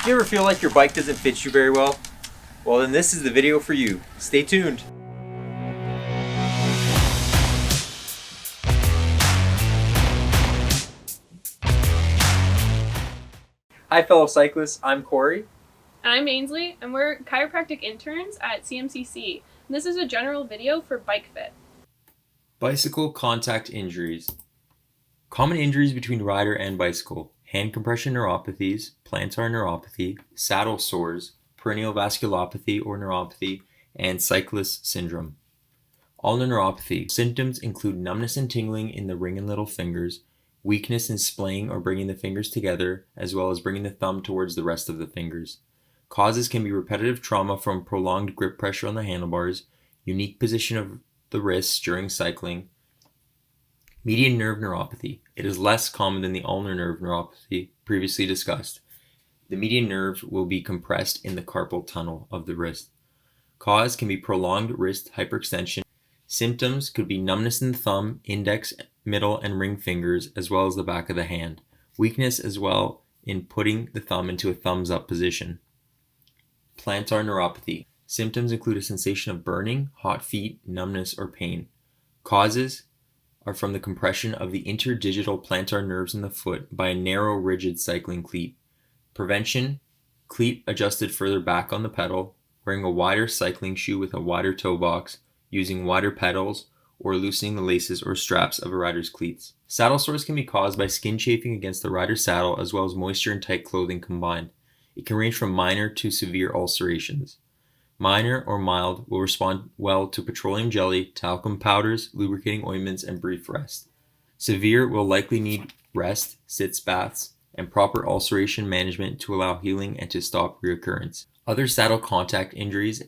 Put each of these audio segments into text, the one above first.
Do you ever feel like your bike doesn't fit you very well? Well, then this is the video for you. Stay tuned. Hi fellow cyclists, I'm Corey. I'm Ainsley, and we're chiropractic interns at CMCC. This is a general video for Bike Fit. Bicycle contact injuries. Common injuries between rider and bicycle: hand compression neuropathies, plantar neuropathy, saddle sores, peroneal vasculopathy or neuropathy, and cyclist syndrome. Ulnar neuropathy. Symptoms include numbness and tingling in the ring and little fingers, weakness in splaying or bringing the fingers together, as well as bringing the thumb towards the rest of the fingers. Causes can be repetitive trauma from prolonged grip pressure on the handlebars, unique position of the wrists during cycling. Median nerve neuropathy. It is less common than the ulnar nerve neuropathy previously discussed. The median nerve will be compressed in the carpal tunnel of the wrist. Cause can be prolonged wrist hyperextension. Symptoms could be numbness in the thumb, index, middle, and ring fingers, as well as the back of the hand. Weakness as well in putting the thumb into a thumbs up position. Plantar neuropathy. Symptoms include a sensation of burning, hot feet, numbness, or pain. Causes are from the compression of the interdigital plantar nerves in the foot by a narrow, rigid cycling cleat. Prevention: cleat adjusted further back on the pedal, wearing a wider cycling shoe with a wider toe box, using wider pedals, or loosening the laces or straps of a rider's cleats. Saddle sores can be caused by skin chafing against the rider's saddle as well as moisture and tight clothing combined. It can range from minor to severe ulcerations. Minor or mild will respond well to petroleum jelly, talcum powders, lubricating ointments, and brief rest. Severe will likely need rest, sitz baths, and proper ulceration management to allow healing and to stop reoccurrence. Other saddle contact injuries: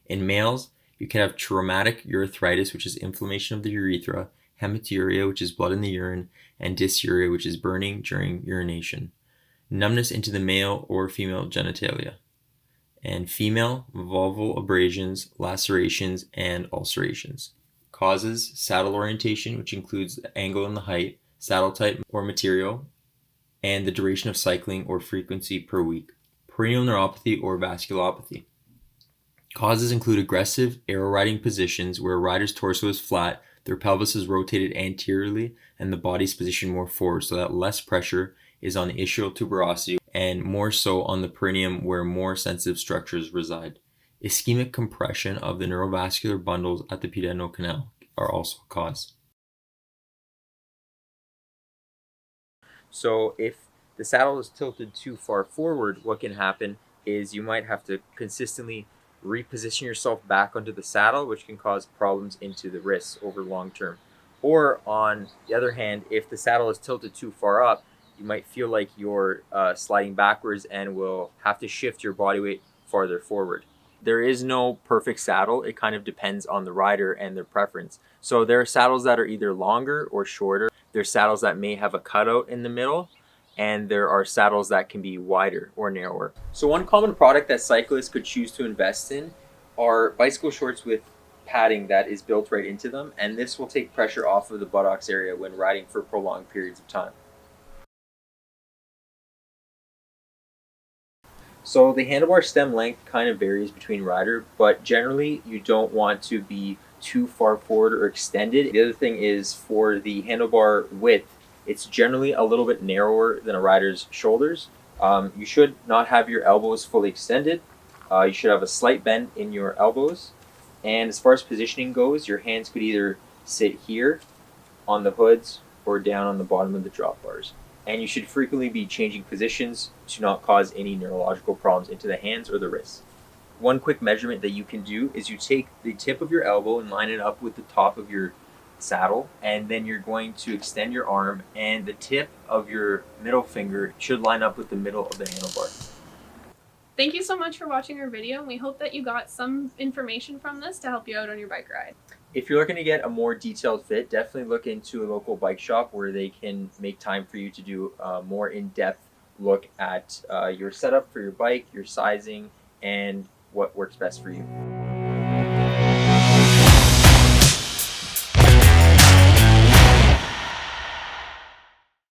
in males, you can have traumatic urethritis, which is inflammation of the urethra, hematuria, which is blood in the urine, and dysuria, which is burning during urination. Numbness into the male or female genitalia. And female, vulval abrasions, lacerations, and ulcerations. Causes: saddle orientation, which includes the angle and the height, saddle type or material, and the duration of cycling or frequency per week. Peroneal neuropathy or vasculopathy. Causes include aggressive arrow riding positions where a rider's torso is flat, their pelvis is rotated anteriorly, and the body's positioned more forward so that less pressure is on the ischial tuberosity and more so on the perineum where more sensitive structures reside. Ischemic compression of the neurovascular bundles at the pudendal canal are also a cause. So if the saddle is tilted too far forward, what can happen is you might have to consistently reposition yourself back onto the saddle, which can cause problems into the wrists over long term. Or on the other hand, if the saddle is tilted too far up, you might feel like you're sliding backwards and will have to shift your body weight farther forward. There is no perfect saddle. It kind of depends on the rider and their preference. So there are saddles that are either longer or shorter. There's saddles that may have a cutout in the middle, and there are saddles that can be wider or narrower. So one common product that cyclists could choose to invest in are bicycle shorts with padding that is built right into them, and this will take pressure off of the buttocks area when riding for prolonged periods of time. So the handlebar stem length kind of varies between rider, but generally you don't want to be too far forward or extended. The other thing is for the handlebar width, it's generally a little bit narrower than a rider's shoulders. You should not have your elbows fully extended. You should have a slight bend in your elbows. And as far as positioning goes, your hands could either sit here on the hoods or down on the bottom of the drop bars. And you should frequently be changing positions to not cause any neurological problems into the hands or the wrists. One quick measurement that you can do is you take the tip of your elbow and line it up with the top of your saddle, and then you're going to extend your arm, and the tip of your middle finger should line up with the middle of the handlebar. Thank you so much for watching our video, and we hope that you got some information from this to help you out on your bike ride. If you're looking to get a more detailed fit, definitely look into a local bike shop where they can make time for you to do a more in-depth look at your setup for your bike, your sizing, and what works best for you.